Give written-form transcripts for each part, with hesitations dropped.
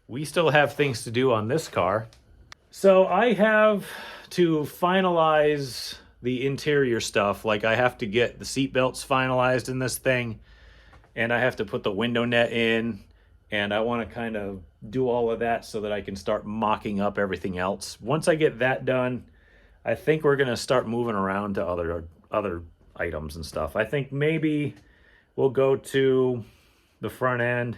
we still have things to do on this car. So I have to finalize the interior stuff. Like I have to get the seat belts finalized in this thing, and I have to put the window net in, and I want to kind of do all of that so that I can start mocking up everything else. Once I get that done, I think we're going to start moving around to other items and stuff. I think maybe we'll go to the front end.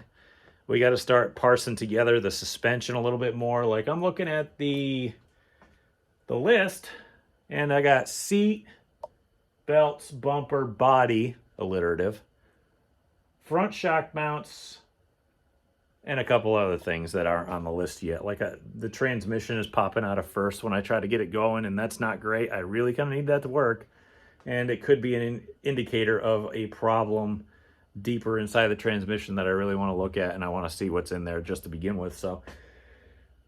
We got to start parsing together the suspension a little bit more. Like I'm looking at the list, and I got seat, belts, bumper, body, alliterative, front shock mounts, and a couple other things that aren't on the list yet. Like the transmission is popping out of first when I try to get it going, and that's not great. I really kind of need that to work, and it could be an indicator of a problem deeper inside the transmission that I really want to look at, and I want to see what's in there just to begin with. So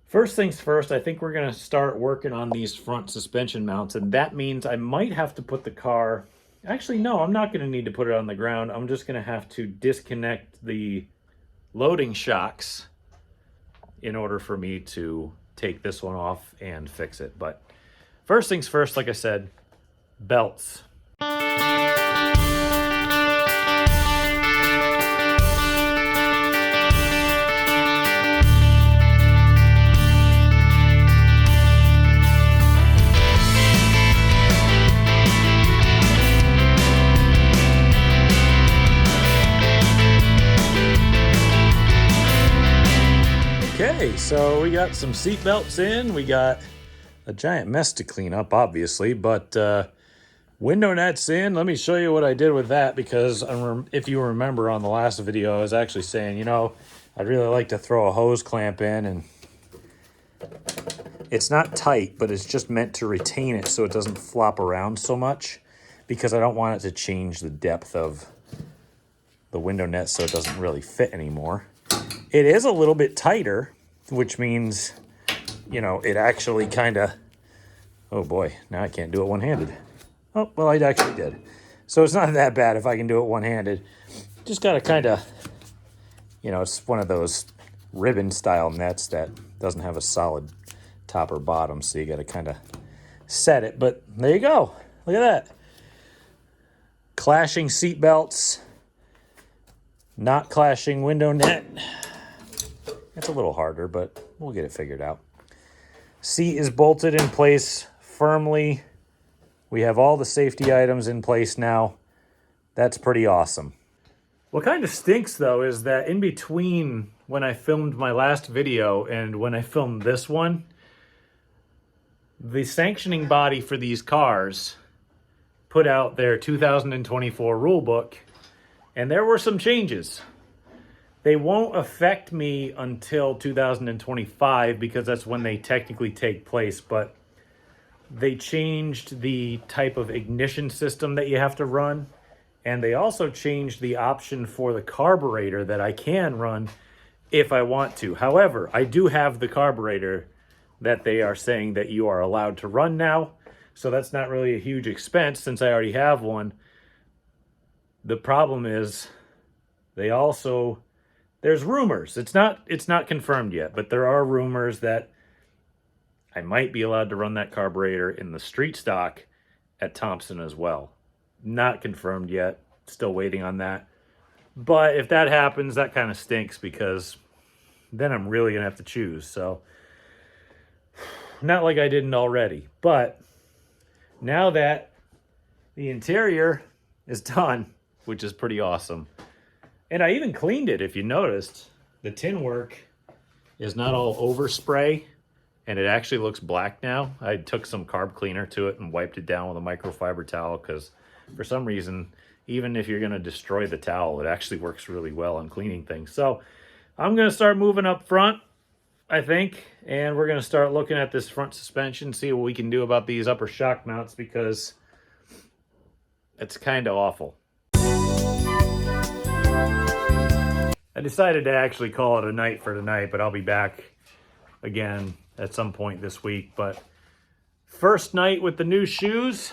first things first, I think we're going to start working on these front suspension mounts, and that means I might have to put the car... Actually, no, I'm not going to need to put it on the ground. I'm just going to have to disconnect the loading shocks in order for me to take this one off and fix it. But first things first, like I said, belts. Okay, so we got some seat belts in. We got a giant mess to clean up, obviously, but window nets in. Let me show you what I did with that, because if you remember on the last video, I was actually saying, you know, I'd really like to throw a hose clamp in, and it's not tight, but it's just meant to retain it so it doesn't flop around so much, because I don't want it to change the depth of the window net so it doesn't really fit anymore. It is a little bit tighter, which means, you know, it actually kind of... Oh boy, now I can't do it one-handed. Oh, well, I actually did. So it's not that bad if I can do it one-handed. Just got to kind of, you know, it's one of those ribbon-style nets that doesn't have a solid top or bottom, so you got to kind of set it. But there you go. Look at that. Clashing seat belts. Not clashing window net. It's a little harder, but we'll get it figured out. Seat is bolted in place firmly. We have all the safety items in place now. That's pretty awesome. What kind of stinks, though, is that in between when I filmed my last video and when I filmed this one, the sanctioning body for these cars put out their 2024 rule book, and there were some changes. They won't affect me until 2025 because that's when they technically take place, but they changed the type of ignition system that you have to run, and they also changed the option for the carburetor that I can run if I want to. However, I do have the carburetor that they are saying that you are allowed to run now, so that's not really a huge expense since I already have one. The problem is they also... There's rumors. It's not confirmed yet, but there are rumors that I might be allowed to run that carburetor in the street stock at Thompson as well. Not confirmed yet. Still waiting on that. But if that happens, that kind of stinks because then I'm really going to have to choose. So, not like I didn't already. But now that the interior is done, which is pretty awesome. And I even cleaned it, if you noticed. The tin work is not all overspray, and it actually looks black now. I took some carb cleaner to it and wiped it down with a microfiber towel because for some reason, even if you're going to destroy the towel, it actually works really well on cleaning things. So I'm going to start moving up front, I think, and we're going to start looking at this front suspension, see what we can do about these upper shock mounts because it's kind of awful. I decided to actually call it a night for tonight, but I'll be back again at some point this week. But first night with the new shoes,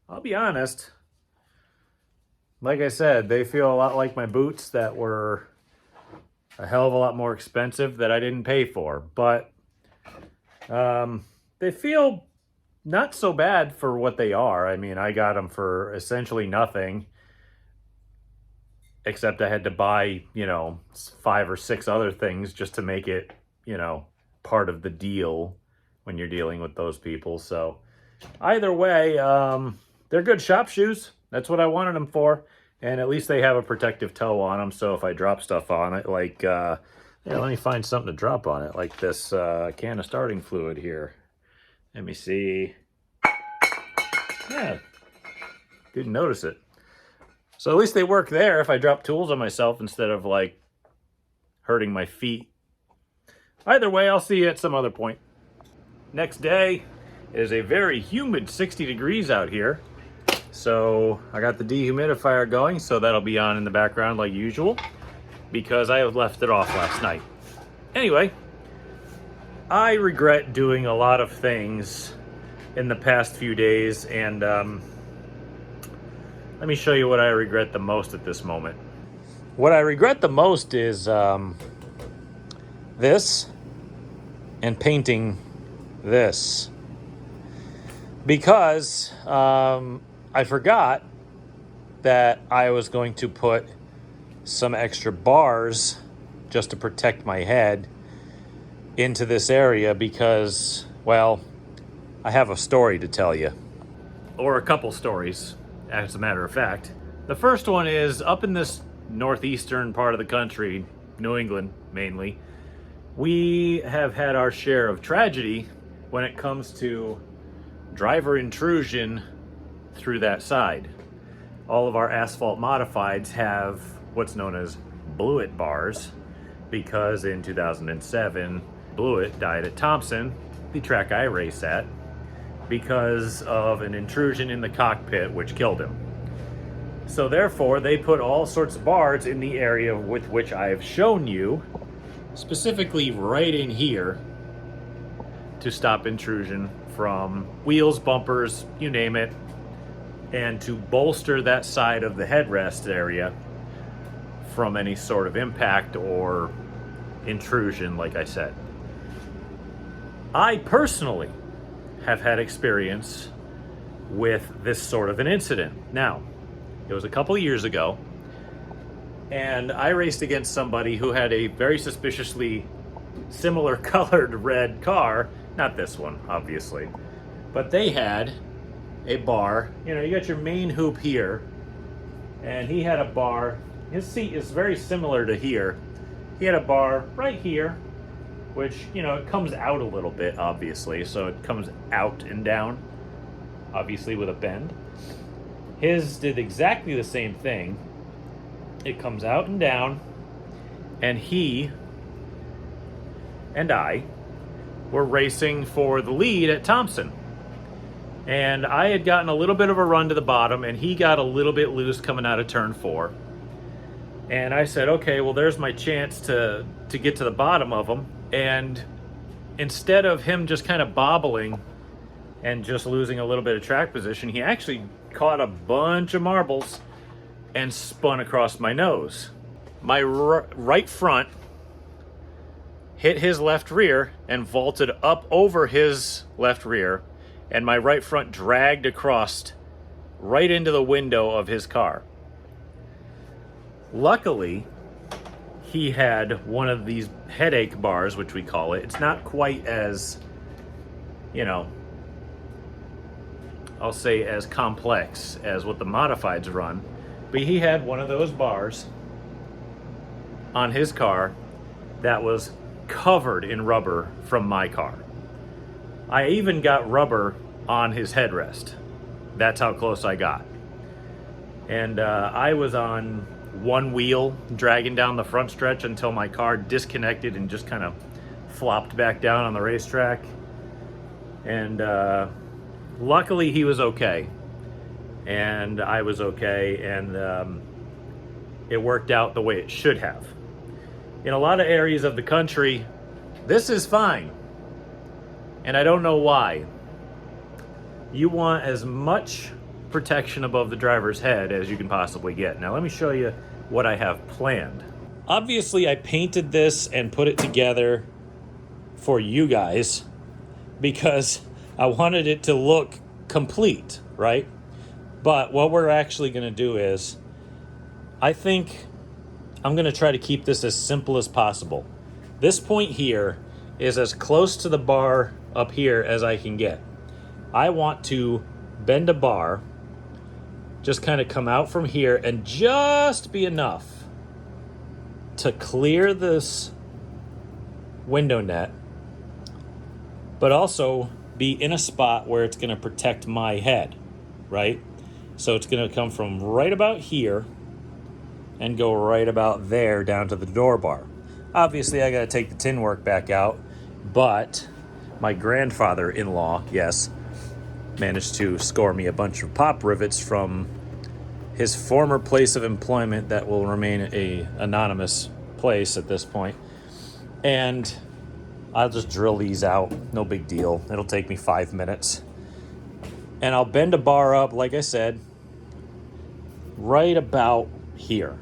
I'll be honest. Like I said, they feel a lot like my boots that were a hell of a lot more expensive that I didn't pay for, but they feel not so bad for what they are. I mean, I got them for essentially nothing, except I had to buy, you know, 5 or 6 other things just to make it, you know, part of the deal when you're dealing with those people. So either way, they're good shop shoes. That's what I wanted them for. And at least they have a protective toe on them. So if I drop stuff on it, like, yeah, let me find something to drop on it, like this can of starting fluid here. Let me see. Yeah, didn't notice it. So at least they work there if I drop tools on myself instead of like hurting my feet. Either way, I'll see you at some other point. Next day, it is a very humid 60 degrees out here. So I got the dehumidifier going, so that'll be on in the background like usual because I left it off last night. Anyway, I regret doing a lot of things in the past few days, and let me show you what I regret the most at this moment. What I regret the most is this and painting this, because I forgot that I was going to put some extra bars just to protect my head into this area because, well, I have a story to tell you. Or a couple stories, as a matter of fact. The first one is up in this northeastern part of the country, New England mainly, we have had our share of tragedy when it comes to driver intrusion through that side. All of our asphalt modifieds have what's known as Blewett bars because in 2007, Blewett died at Thompson, the track I race at, because of an intrusion in the cockpit which killed him. So therefore, they put all sorts of bars in the area with which I've shown you, specifically right in here, to stop intrusion from wheels, bumpers, you name it, and to bolster that side of the headrest area from any sort of impact or intrusion, like I said. I personally have had experience with this sort of an incident. Now, it was a couple years ago, and I raced against somebody who had a very suspiciously similar colored red car. Not this one, obviously, but they had a bar. You know, you got your main hoop here, and he had a bar. His seat is very similar to here. He had a bar right here, which, you know, it comes out a little bit, obviously, so it comes out and down, obviously with a bend. His did exactly the same thing. It comes out and down, and he and I were racing for the lead at Thompson. And I had gotten a little bit of a run to the bottom, and he got a little bit loose coming out of turn 4. And I said, okay, well, there's my chance to get to the bottom of him. And instead of him just kind of bobbling and just losing a little bit of track position, he actually caught a bunch of marbles and spun across my nose. My right front hit his left rear and vaulted up over his left rear, and my right front dragged across right into the window of his car. Luckily, he had one of these headache bars, which we call it. It's not quite as, you know, I'll say as complex as what the modifieds run, but he had one of those bars on his car that was covered in rubber from my car. I even got rubber on his headrest. That's how close I got. And I was on one wheel dragging down the front stretch until my car disconnected and just kind of flopped back down on the racetrack. And luckily he was okay, and I was okay, and it worked out the way it should have. In a lot of areas of the country, this is fine, and I don't know why. You want as much protection above the driver's head as you can possibly get. Now let me show you what I have planned. Obviously, I painted this and put it together for you guys because I wanted it to look complete, right? But what we're actually going to do is, I think I'm going to try to keep this as simple as possible. This point here is as close to the bar up here as I can get. I want to bend a bar, just kind of come out from here and just be enough to clear this window net, but also be in a spot where it's going to protect my head, right? So it's going to come from right about here and go right about there down to the door bar. Obviously, I got to take the tin work back out, but my grandfather-in-law, yes, managed to score me a bunch of pop rivets from his former place of employment that will remain a anonymous place at this point. And I'll just drill these out, no big deal. It'll take me 5 minutes. And I'll bend a bar up, like I said, right about here.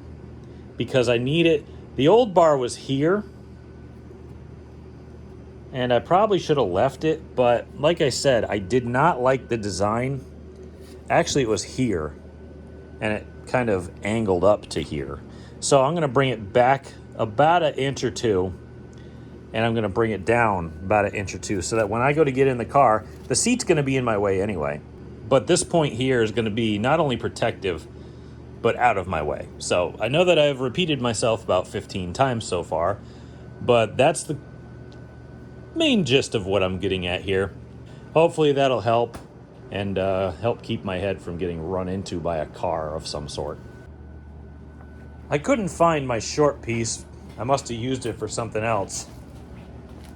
Because I need it. The old bar was here. And I probably should have left it, but like I said, I did not like the design. Actually, it was here. And it kind of angled up to here. So I'm going to bring it back about an inch or two, and I'm going to bring it down about an inch or two so that when I go to get in the car, the seat's going to be in my way anyway. But this point here is going to be not only protective, but out of my way. So I know that I've repeated myself about 15 times so far, but that's the main gist of what I'm getting at here. Hopefully that'll help. And help keep my head from getting run into by a car of some sort. I couldn't find my short piece. I must have used it for something else.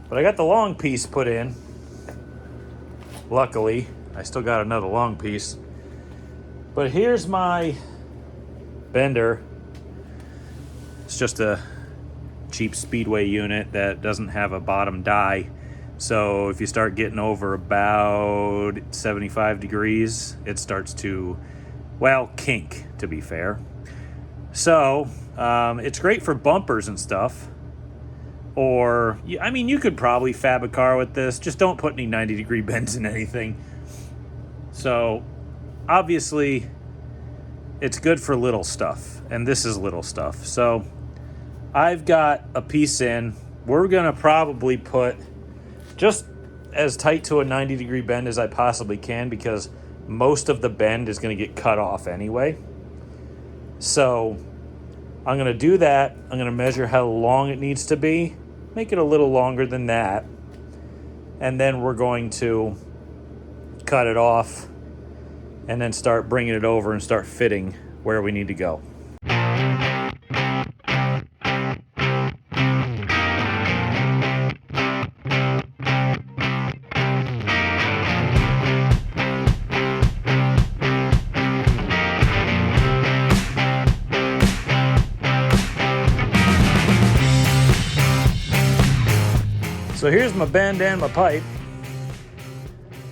But I got the long piece put in. Luckily, I still got another long piece. But here's my bender. It's just a cheap Speedway unit that doesn't have a bottom die. So if you start getting over about 75 degrees, it starts to, well, kink, to be fair. So it's great for bumpers and stuff. Or, I mean, you could probably fab a car with this. Just don't put any 90-degree bends in anything. So obviously, it's good for little stuff. And this is little stuff. So I've got a piece in. We're going to probably put just as tight to a 90-degree bend as I possibly can because most of the bend is going to get cut off anyway. So I'm going to do that. I'm going to measure how long it needs to be, make it a little longer than that, and then we're going to cut it off and then start bringing it over and start fitting where we need to go. So here's my bend and my pipe.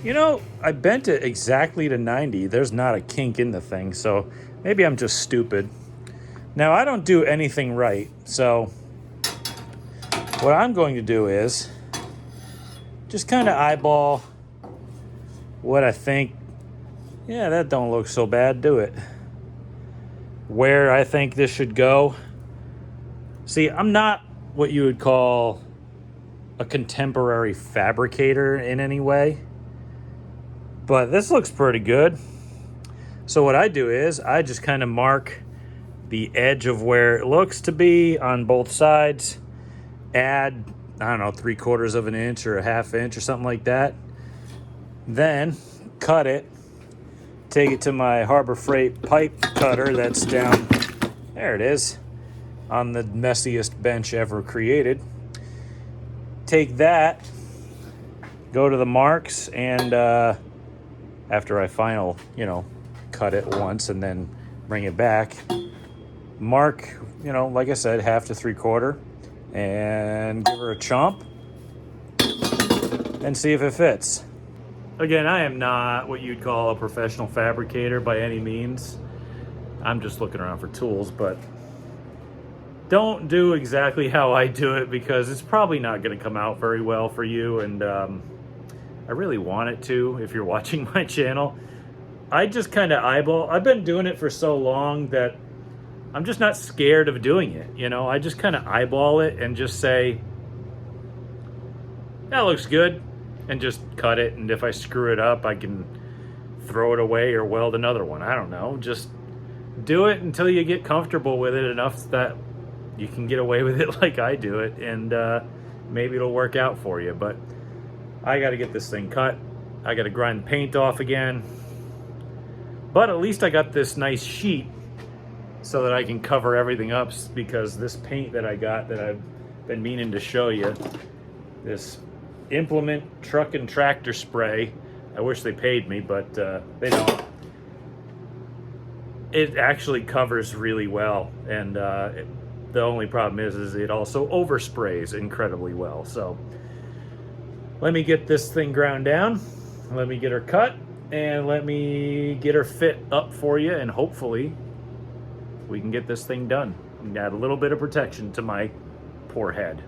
You know, I bent it exactly to 90. There's not a kink in the thing, so maybe I'm just stupid. Now, I don't do anything right, so what I'm going to do is just kind of eyeball what I think. Yeah, that don't look so bad, do it? Where I think this should go. See, I'm not what you would call a contemporary fabricator in any way, but this looks pretty good. So what I do is I just kind of mark the edge of where it looks to be on both sides, add, I don't know, 3/4 of an inch or a 1/2 inch or something like that, then cut it, take it to my Harbor Freight pipe cutter that's down, there it is, on the messiest bench ever created. Take that, go to the marks, and after I cut it once and then bring it back, mark, like I said, 1/2 to 3/4, and give her a chomp and see if it fits. Again, I am not what you'd call a professional fabricator by any means. I'm just looking around for tools, but Don't do exactly how I do it because it's probably not going to come out very well for you, and I really want it to if you're watching my channel. I just kind of eyeball. I've been doing it for so long that I'm just not scared of doing it. You know, I just kind of eyeball it and just say, that looks good, and just cut it. And if I screw it up, I can throw it away or weld another one. I don't know. Just do it until you get comfortable with it enough that you can get away with it like I do it, and maybe it'll work out for you. But I got to get this thing cut. I got to grind the paint off again. But at least I got this nice sheet so that I can cover everything up, because this paint that I got that I've been meaning to show you, this Implement truck and tractor spray, I wish they paid me, but they don't. It actually covers really well, and the only problem is it also oversprays incredibly well. So let me get this thing ground down, let me get her cut, and let me get her fit up for you, and hopefully we can get this thing done and add a little bit of protection to my poor head.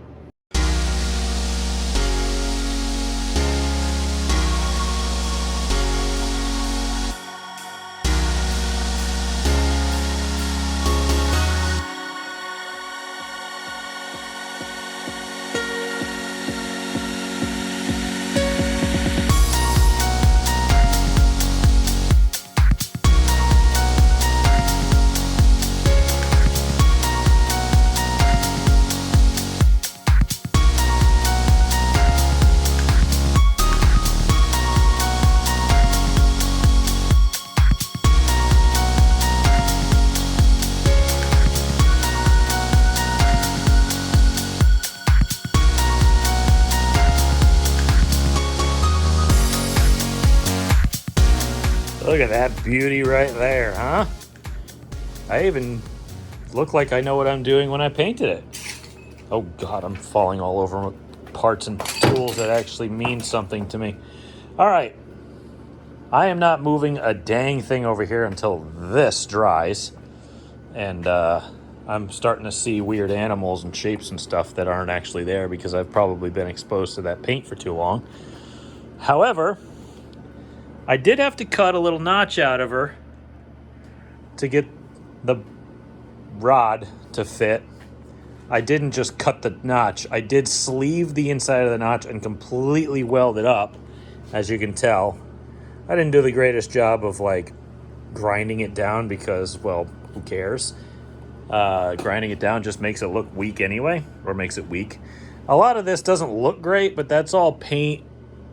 Look at that beauty right there, huh? I even look like I know what I'm doing when I painted it. Oh God, I'm falling all over parts and tools that actually mean something to me. All right, I am not moving a dang thing over here until this dries. And I'm starting to see weird animals and shapes and stuff that aren't actually there because I've probably been exposed to that paint for too long. However, I did have to cut a little notch out of her to get the rod to fit. I didn't just cut the notch. I did sleeve the inside of the notch and completely weld it up, as you can tell. I didn't do the greatest job of like grinding it down because, well, who cares? Grinding it down just makes it look weak anyway, or makes it weak. A lot of this doesn't look great, but that's all paint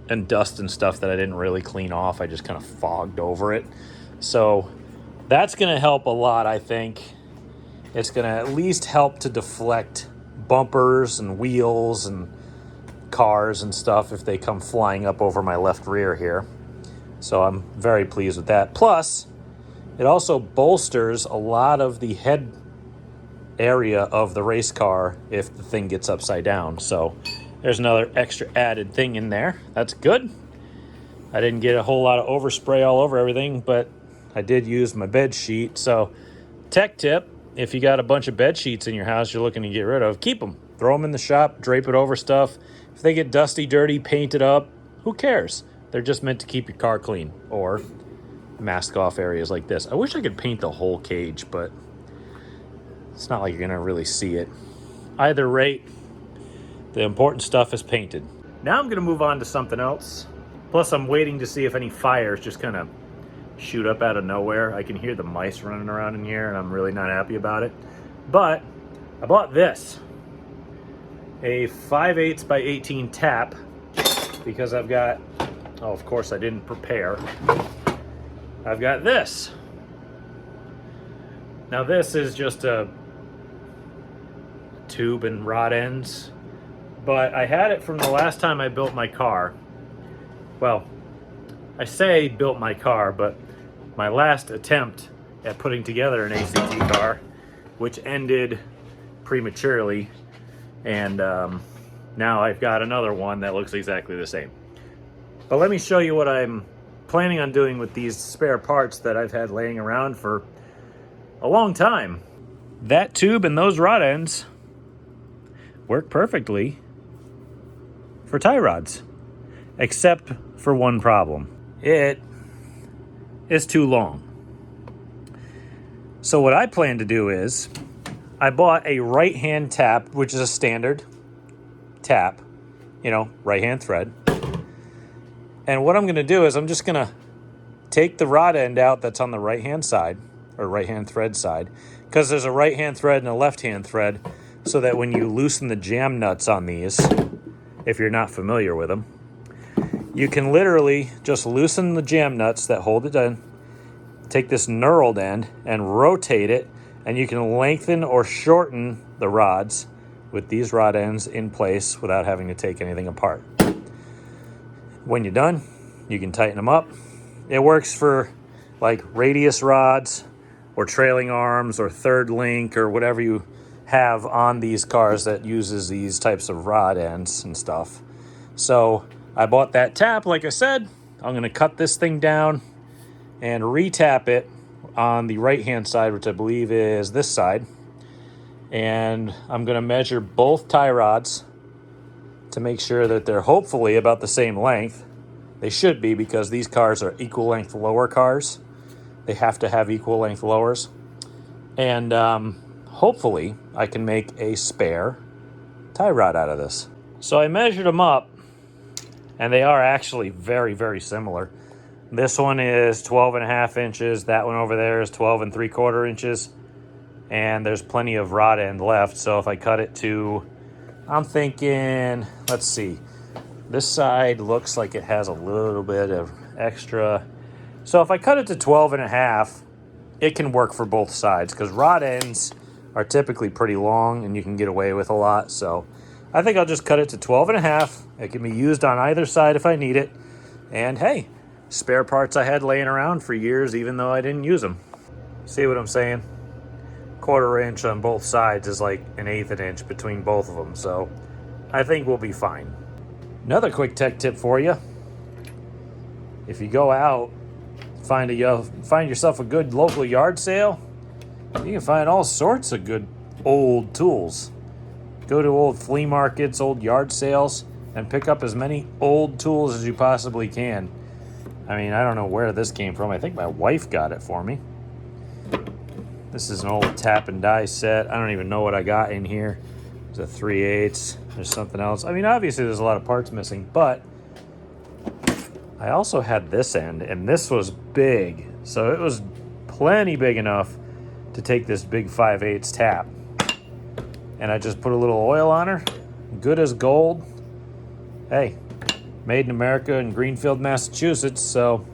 and dust and stuff that I didn't really clean off. I just kind of fogged over it. So that's going to help a lot, I think. It's going to at least help to deflect bumpers and wheels and cars and stuff if they come flying up over my left rear here. So I'm very pleased with that. Plus, it also bolsters a lot of the head area of the race car if the thing gets upside down. So there's another extra added thing in there. That's good. I didn't get a whole lot of overspray all over everything, but I did use my bed sheet. So tech tip, if you got a bunch of bed sheets in your house you're looking to get rid of, keep them. Throw them in the shop, drape it over stuff. If they get dusty, dirty, painted up, who cares? They're just meant to keep your car clean or mask off areas like this. I wish I could paint the whole cage, but it's not like you're gonna really see it. Either rate, the important stuff is painted. Now I'm gonna move on to something else. Plus I'm waiting to see if any fires just kind of shoot up out of nowhere. I can hear the mice running around in here and I'm really not happy about it. But I bought this, a 5/8 by 18 tap, because I've got, oh, of course I didn't prepare. I've got this. Now this is just a tube and rod ends, but I had it from the last time I built my car. Well, I say built my car, but my last attempt at putting together an ACT car, which ended prematurely, and now I've got another one that looks exactly the same. But let me show you what I'm planning on doing with these spare parts that I've had laying around for a long time. that tube and those rod ends work perfectly for tie rods, except for one problem. It is too long. So what I plan to do is I bought a right-hand tap, which is a standard tap, right-hand thread. And what I'm going to do is I'm just going to take the rod end out that's on the right-hand side, or right-hand thread side, because there's a right-hand thread and a left-hand thread, so that when you loosen the jam nuts on these, if you're not familiar with them, you can literally just loosen the jam nuts that hold it in, take this knurled end and rotate it, and you can lengthen or shorten the rods with these rod ends in place without having to take anything apart. When you're done, you can tighten them up. It works for like radius rods or trailing arms or third link or whatever you have on these cars that uses these types of rod ends and stuff. So I bought that tap, like I said. I'm going to cut this thing down and retap it on the right-hand side, which I believe is this side. And I'm going to measure both tie rods to make sure that they're hopefully about the same length. They should be, because these cars are equal length lower cars. They have to have equal length lowers. And hopefully I can make a spare tie rod out of this. So I measured them up, and they are actually very, very similar. This one is 12.5 inches. That one over there is 12.75 inches. And there's plenty of rod end left. So if I cut it to, I'm thinking, let's see. This side looks like it has a little bit of extra. So if I cut it to 12.5, it can work for both sides, because rod ends are typically pretty long and you can get away with a lot. So I think I'll just cut it to 12.5. It can be used on either side if I need it. And hey, spare parts I had laying around for years, even though I didn't use them. See what I'm saying? 1/4 inch on both sides is like 1/8 inch between both of them. So I think we'll be fine. Another quick tech tip for you. If you go out, find yourself a good local yard sale, you can find all sorts of good old tools. Go to old flea markets, old yard sales, and pick up as many old tools as you possibly can. I mean, I don't know where this came from. I think my wife got it for me. This is an old tap and die set. I don't even know what I got in here. There's a 3/8. There's something else. I mean, obviously there's a lot of parts missing, but I also had this end, and this was big. So it was plenty big enough to take this big 5/8 tap. And I just put a little oil on her. Good as gold. Hey, made in America in Greenfield, Massachusetts, so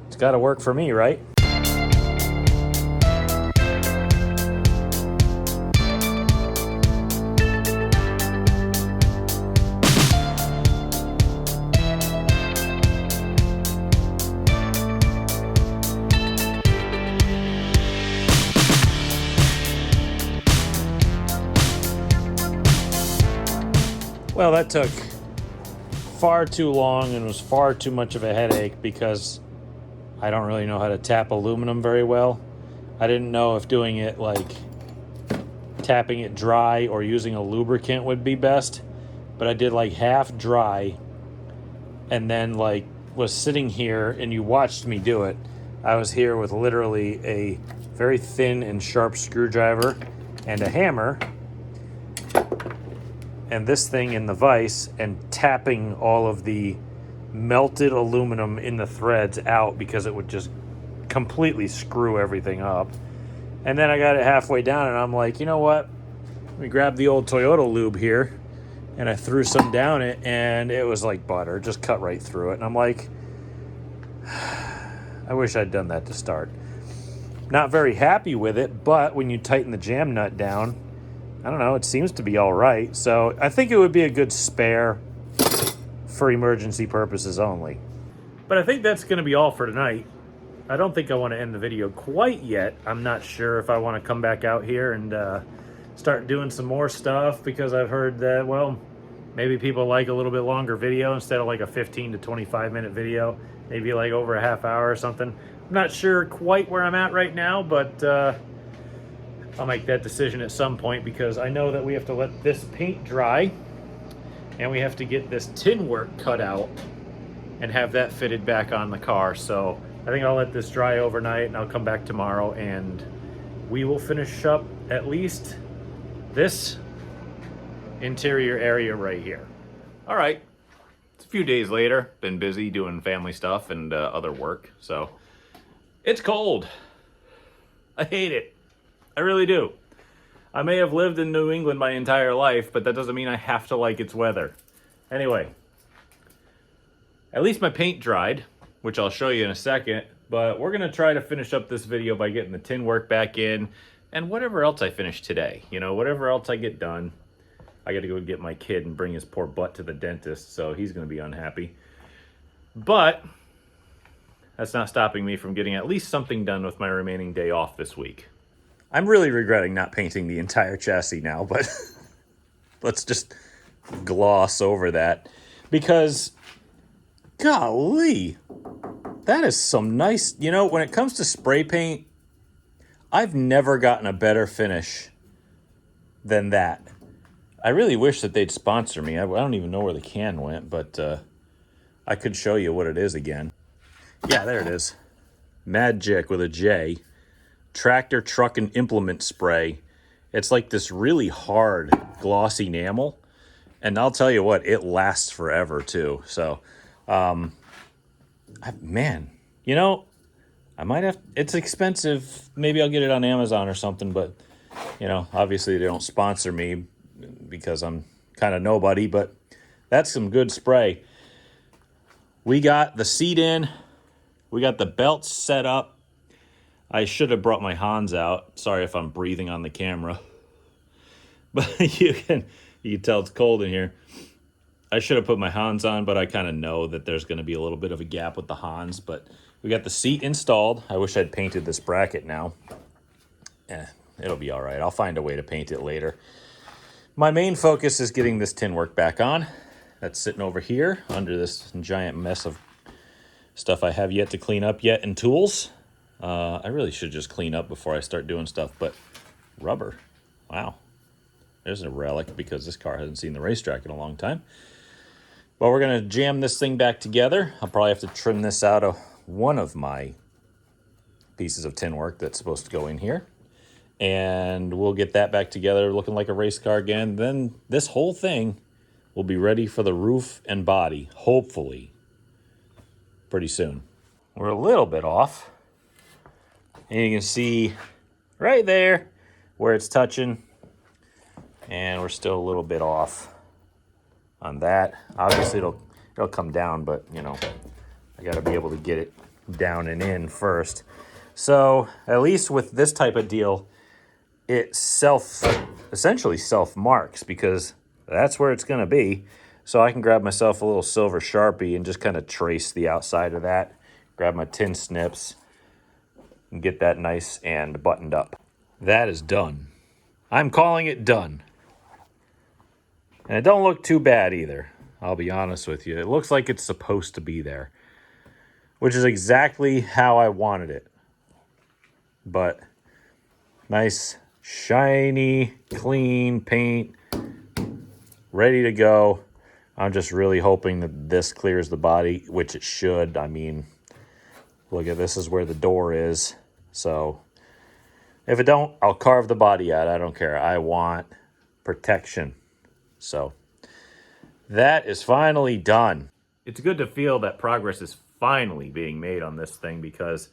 it's got to work for me, right? Well, that took far too long and was far too much of a headache, because I don't really know how to tap aluminum very well. I didn't know if doing it like tapping it dry or using a lubricant would be best, but I did like half dry and then like was sitting here, and you watched me do it. I was here with literally a very thin and sharp screwdriver and a hammer and this thing in the vise, and tapping all of the melted aluminum in the threads out, because it would just completely screw everything up. And then I got it halfway down, and I'm like, you know what? Let me grab the old Toyota lube here, and I threw some down it, and it was like butter, just cut right through it. And I'm like, I wish I'd done that to start. Not very happy with it, but when you tighten the jam nut down, I don't know, it seems to be all right. So I think it would be a good spare for emergency purposes only. But I think that's going to be all for tonight. I don't think I want to end the video quite yet. I'm not sure if I want to come back out here and start doing some more stuff, because I've heard that, well, maybe people like a little bit longer video instead of like a 15 to 25 minute video, maybe like over a half hour or something. I'm not sure quite where I'm at right now, but I'll make that decision at some point, because I know that we have to let this paint dry and we have to get this tin work cut out and have that fitted back on the car. So I think I'll let this dry overnight and I'll come back tomorrow and we will finish up at least this interior area right here. All right, it's a few days later, been busy doing family stuff and other work. So it's cold. I hate it. I really do. I may have lived in New England my entire life, but that doesn't mean I have to like its weather. Anyway, at least my paint dried, which I'll show you in a second, but we're gonna try to finish up this video by getting the tin work back in and whatever else I finish today. You know, whatever else I get done. I gotta go get my kid and bring his poor butt to the dentist, so he's gonna be unhappy. But that's not stopping me from getting at least something done with my remaining day off this week. I'm really regretting not painting the entire chassis now, but let's just gloss over that, because golly, that is some nice, you know, when it comes to spray paint, I've never gotten a better finish than that. I really wish that they'd sponsor me. I don't even know where the can went, but I could show you what it is again. Yeah, there it is. Magic with a J. Tractor, truck, and implement spray. It's like this really hard glossy enamel, and I'll tell you what, it lasts forever too. So man, you know, I might have, it's expensive, maybe I'll get it on Amazon or something, but you know, obviously they don't sponsor me because I'm kind of nobody, but that's some good spray. We got the seat in, we got the belts set up. I should have brought my Hans out. Sorry if I'm breathing on the camera. But you can tell it's cold in here. I should have put my Hans on, but I kind of know that there's going to be a little bit of a gap with the Hans. But we got the seat installed. I wish I'd painted this bracket now. It'll be all right. I'll find a way to paint it later. My main focus is getting this tin work back on. That's sitting over here under this giant mess of stuff I have yet to clean up yet and tools. I really should just clean up before I start doing stuff, but rubber, wow. There's a relic because this car hasn't seen the racetrack in a long time. Well, we're gonna jam this thing back together. I'll probably have to trim this out of one of my pieces of tin work that's supposed to go in here. And we'll get that back together looking like a race car again. Then this whole thing will be ready for the roof and body, hopefully, pretty soon. We're a little bit off. And you can see right there where it's touching. And we're still a little bit off on that. Obviously, it'll come down, but, you know, I got to be able to get it down and in first. So at least with this type of deal, it essentially self-marks, because that's where it's going to be. So I can grab myself a little silver Sharpie and just kind of trace the outside of that. Grab my tin snips and get that nice and buttoned up. That is done. I'm calling it done. And it don't look too bad either, I'll be honest with you. It looks like it's supposed to be there, which is exactly how I wanted it. But nice, shiny, clean paint, ready to go. I'm just really hoping that this clears the body, which it should. I mean, look at this is where the door is. So if it don't, I'll carve the body out. I don't care. I want protection. So that is finally done. It's good to feel that progress is finally being made on this thing, because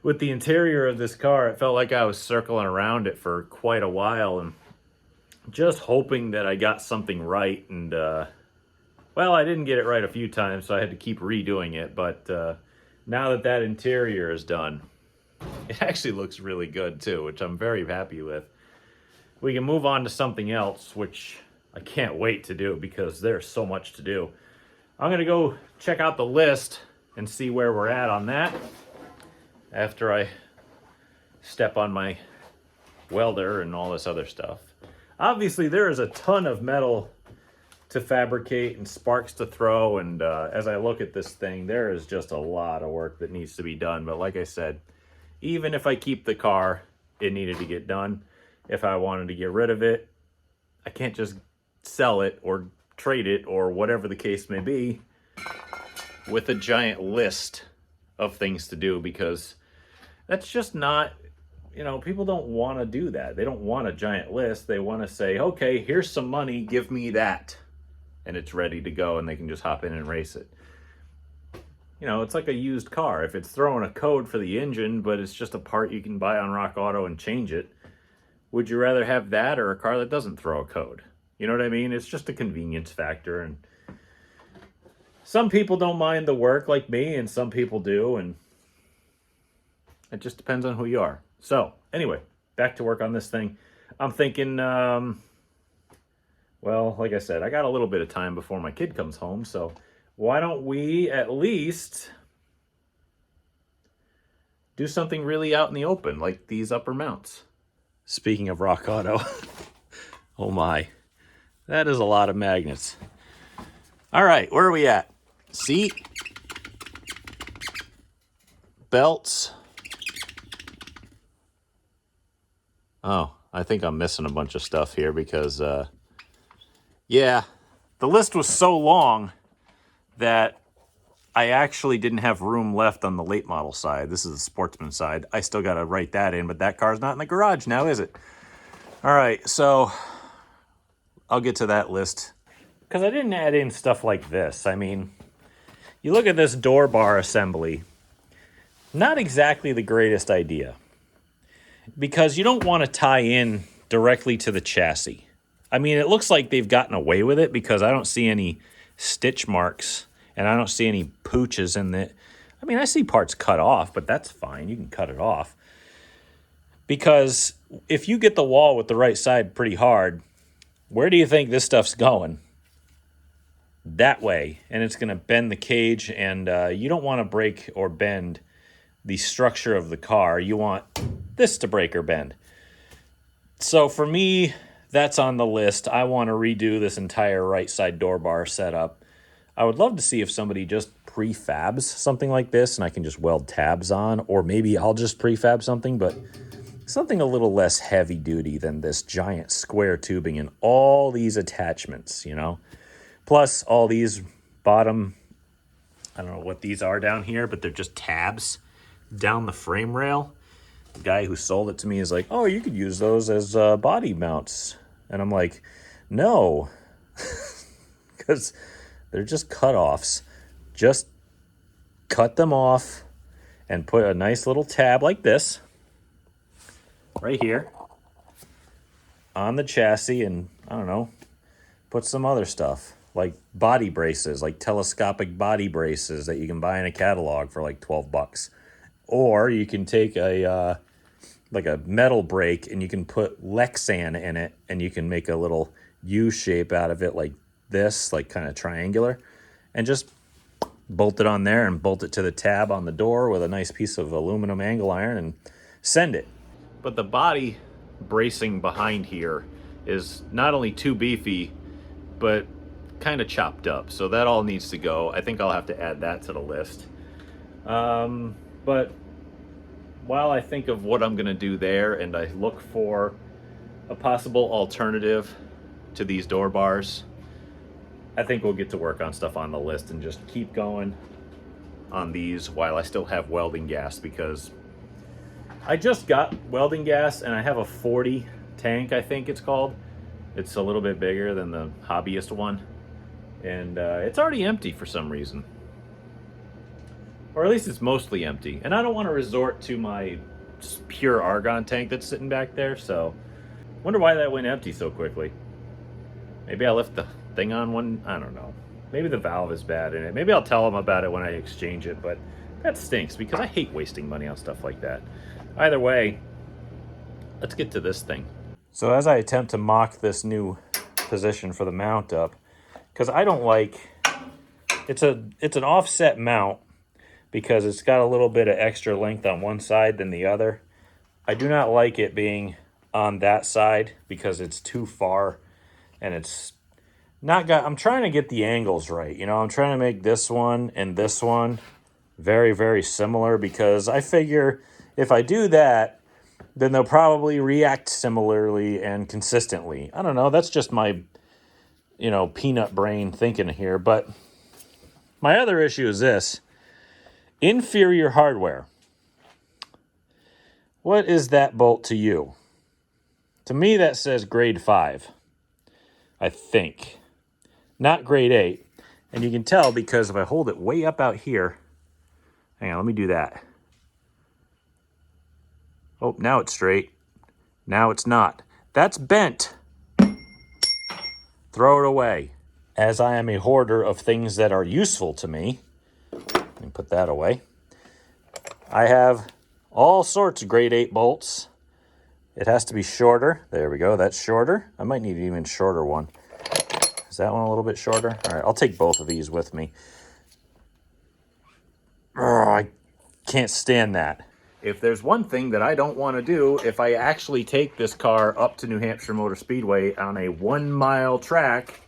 with the interior of this car, it felt like I was circling around it for quite a while and just hoping that I got something right. And, well, I didn't get it right a few times, so I had to keep redoing it. But now that that interior is done, it actually looks really good too, which I'm very happy with. We can move on to something else, which I can't wait to do because there's so much to do. I'm going to go check out the list and see where we're at on that after I step on my welder and all this other stuff. Obviously, there is a ton of metal to fabricate and sparks to throw, and as I look at this thing, there is just a lot of work that needs to be done. But like I said, even if I keep the car, it needed to get done. If I wanted to get rid of it, I can't just sell it or trade it or whatever the case may be with a giant list of things to do, because that's just not, you know, people don't want to do that. They don't want a giant list. They want to say, okay, here's some money, give me that. And it's ready to go and they can just hop in and race it. You know, it's like a used car. If it's throwing a code for the engine, but it's just a part you can buy on Rock Auto and change it, would you rather have that or a car that doesn't throw a code? You know what I mean? It's just a convenience factor. And some people don't mind the work like me, and some people do. And it just depends on who you are. So anyway, back to work on this thing. I'm thinking, well, like I said, I got a little bit of time before my kid comes home. So why don't we at least do something really out in the open, like these upper mounts? Speaking of Rock Auto, oh my, that is a lot of magnets. All right, where are we at? Seat, belts. Oh, I think I'm missing a bunch of stuff here because, yeah, the list was so long that I actually didn't have room left on the late model side. This is the sportsman side. I still got to write that in, but that car's not in the garage now, is it? All right, so I'll get to that list. Because I didn't add in stuff like this. I mean, you look at this door bar assembly, not exactly the greatest idea. Because you don't want to tie in directly to the chassis. I mean, it looks like they've gotten away with it because I don't see any stitch marks. And I don't see any pooches in it. I mean, I see parts cut off, but that's fine. You can cut it off. Because if you get the wall with the right side pretty hard, where do you think this stuff's going? That way. And it's going to bend the cage, and you don't want to break or bend the structure of the car. You want this to break or bend. So for me, that's on the list. I want to redo this entire right side door bar setup. I would love to see if somebody just prefabs something like this and I can just weld tabs on, or maybe I'll just prefab something, but something a little less heavy duty than this giant square tubing and all these attachments, you know? Plus all these bottom, I don't know what these are down here, but they're just tabs down the frame rail. The guy who sold it to me is like, oh, you could use those as body mounts. And I'm like, no, because they're just cut-offs. Just cut them off and put a nice little tab like this right here on the chassis, and I don't know, put some other stuff like body braces, like telescopic body braces that you can buy in a catalog for like $12. Or you can take a like a metal brake and you can put Lexan in it and you can make a little U shape out of it like this, like kind of triangular, and just bolt it on there and bolt it to the tab on the door with a nice piece of aluminum angle iron and send it. But the body bracing behind here is not only too beefy, but kind of chopped up. So that all needs to go. I think I'll have to add that to the list. But while I think of what I'm going to do there and I look for a possible alternative to these door bars, I think we'll get to work on stuff on the list and just keep going on these while I still have welding gas, because I just got welding gas and I have a 40 tank, I think it's called. It's a little bit bigger than the hobbyist one. And it's already empty for some reason. Or at least it's mostly empty. And I don't want to resort to my pure argon tank that's sitting back there, so wonder why that went empty so quickly. Maybe I left the thing on one, I don't know. Maybe the valve is bad in it. Maybe I'll tell them about it when I exchange it, but that stinks because I hate wasting money on stuff like that. Either way, let's get to this thing. So as I attempt to mock this new position for the mount up, because I don't like, it's an offset mount because it's got a little bit of extra length on one side than the other. I do not like it being on that side because it's too far and it's not got, I'm trying to get the angles right. You know, I'm trying to make this one and this one very, very similar, because I figure if I do that, then they'll probably react similarly and consistently. I don't know. That's just my, peanut brain thinking here. But my other issue is this. Inferior hardware. What is that bolt to you? To me, that says grade 5. I think. Not grade 8. And you can tell because if I hold it way up out here. Hang on, let me do that. Oh, now it's straight. Now it's not. That's bent. Throw it away. As I am a hoarder of things that are useful to me, let me put that away. I have all sorts of grade 8 bolts. It has to be shorter. There we go. That's shorter. I might need an even shorter one. Is that one a little bit shorter? All right, I'll take both of these with me. Oh, I can't stand that. If there's one thing that I don't want to do, if I actually take this car up to New Hampshire Motor Speedway on a 1-mile track,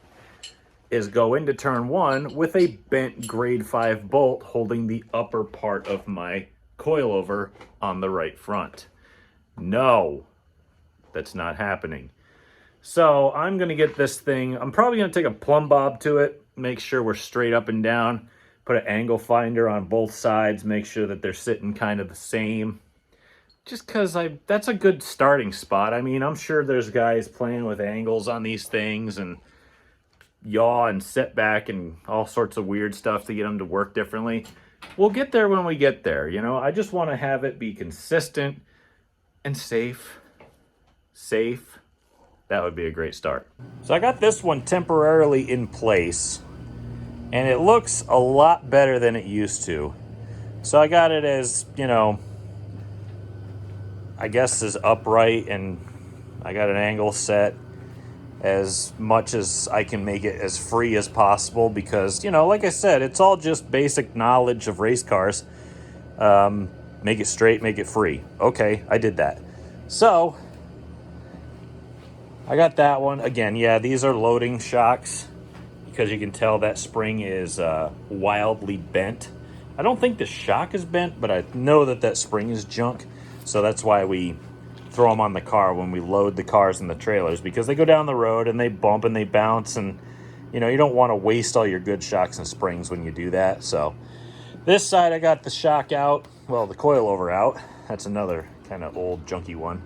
is go into turn 1 with a bent grade 5 bolt holding the upper part of my coilover on the right front. No, that's not happening. So I'm going to get this thing, I'm probably going to take a plumb bob to it, make sure we're straight up and down, put an angle finder on both sides, make sure that they're sitting kind of the same. Just because that's a good starting spot. I mean, I'm sure there's guys playing with angles on these things and yaw and set back and all sorts of weird stuff to get them to work differently. We'll get there when we get there, I just want to have it be consistent and safe. That would be a great start. So I got this one temporarily in place, and it looks a lot better than it used to. So I got it as, I guess as upright, and I got an angle set as much as I can make it as free as possible because, like I said, it's all just basic knowledge of race cars. Make it straight, make it free. Okay, I did that. So I got that one. Again, yeah, these are loading shocks because you can tell that spring is wildly bent. I don't think the shock is bent, but I know that spring is junk. So that's why we throw them on the car when we load the cars and the trailers, because they go down the road and they bump and they bounce, and you don't want to waste all your good shocks and springs when you do that. So this side I got the shock out, well, the coilover out. That's another kind of old junky one.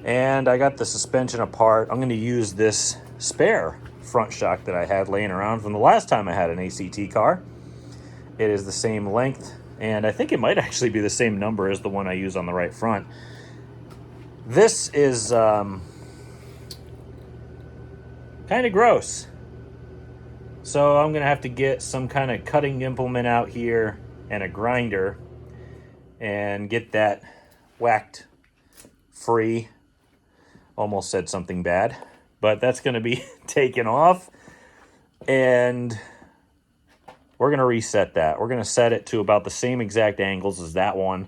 And I got the suspension apart. I'm going to use this spare front shock that I had laying around from the last time I had an ACT car. It is the same length, and I think it might actually be the same number as the one I use on the right front. This is kind of gross. So I'm going to have to get some kind of cutting implement out here and a grinder and get that whacked free. Almost said something bad, but that's going to be taken off, and we're going to reset that. We're going to set it to about the same exact angles as that one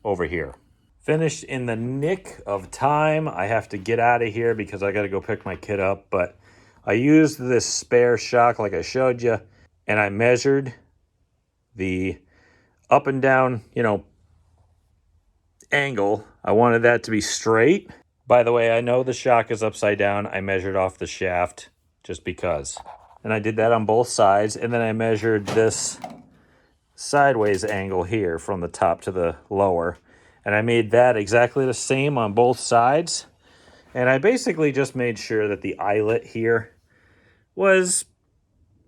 over here. Finished in the nick of time. I have to get out of here because I got to go pick my kid up, but I used this spare shock like I showed you, and I measured the up and down, angle. I wanted that to be straight. By the way, I know the shock is upside down. I measured off the shaft just because. And I did that on both sides, and then I measured this sideways angle here from the top to the lower. And I made that exactly the same on both sides. And I basically just made sure that the eyelet here was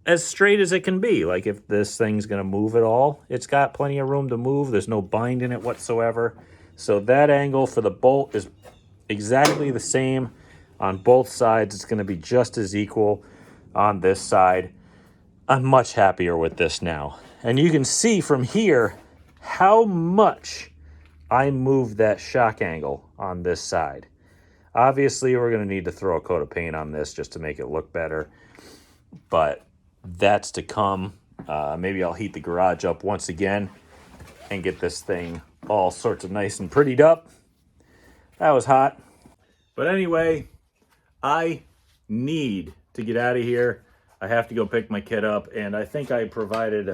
as straight as it can be. Like if this thing's going to move at all, it's got plenty of room to move. There's no bind in it whatsoever. So that angle for the bolt is exactly the same on both sides. It's going to be just as equal on this side. I'm much happier with this now. And you can see from here how much I moved that shock angle on this side. Obviously, we're going to need to throw a coat of paint on this just to make it look better. But that's to come. Maybe I'll heat the garage up once again and get this thing all sorts of nice and prettied up. That was hot. But anyway, I need to get out of here. I have to go pick my kid up, and I think I provided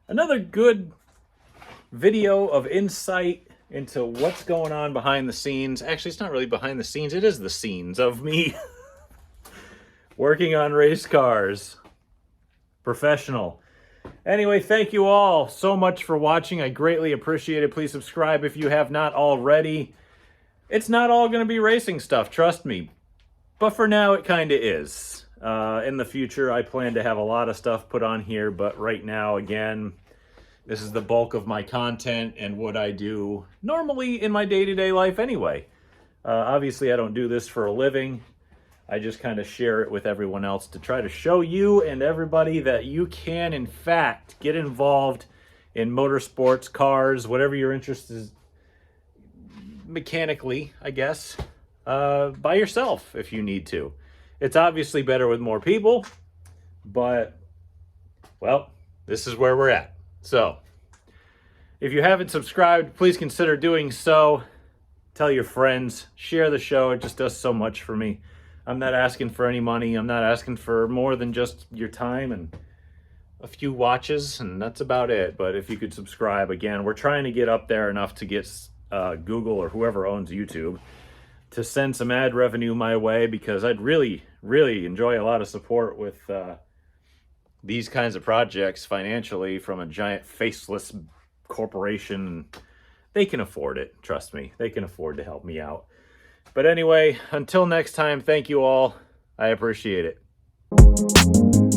another good video of insight into what's going on behind the scenes. Actually, it's not really behind the scenes. It is the scenes of me working on race cars. Professional. Anyway, thank you all so much for watching. I greatly appreciate it. Please subscribe if you have not already. It's not all going to be racing stuff, trust me. But for now, it kind of is. In the future, I plan to have a lot of stuff put on here, but right now, again, this is the bulk of my content and what I do normally in my day-to-day life anyway. Obviously, I don't do this for a living. I just kind of share it with everyone else to try to show you and everybody that you can, in fact, get involved in motorsports, cars, whatever your interest is, mechanically, I guess, by yourself if you need to. It's obviously better with more people, but, well, this is where we're at. So, if you haven't subscribed, please consider doing so. Tell your friends, share the show. It just does so much for me. I'm not asking for any money. I'm not asking for more than just your time and a few watches, and that's about it. But if you could subscribe, again, we're trying to get up there enough to get Google or whoever owns YouTube to send some ad revenue my way, because I'd really, really enjoy a lot of support with these kinds of projects financially from a giant faceless corporation. They can afford it. Trust me. They can afford to help me out. But anyway, until next time, thank you all. I appreciate it.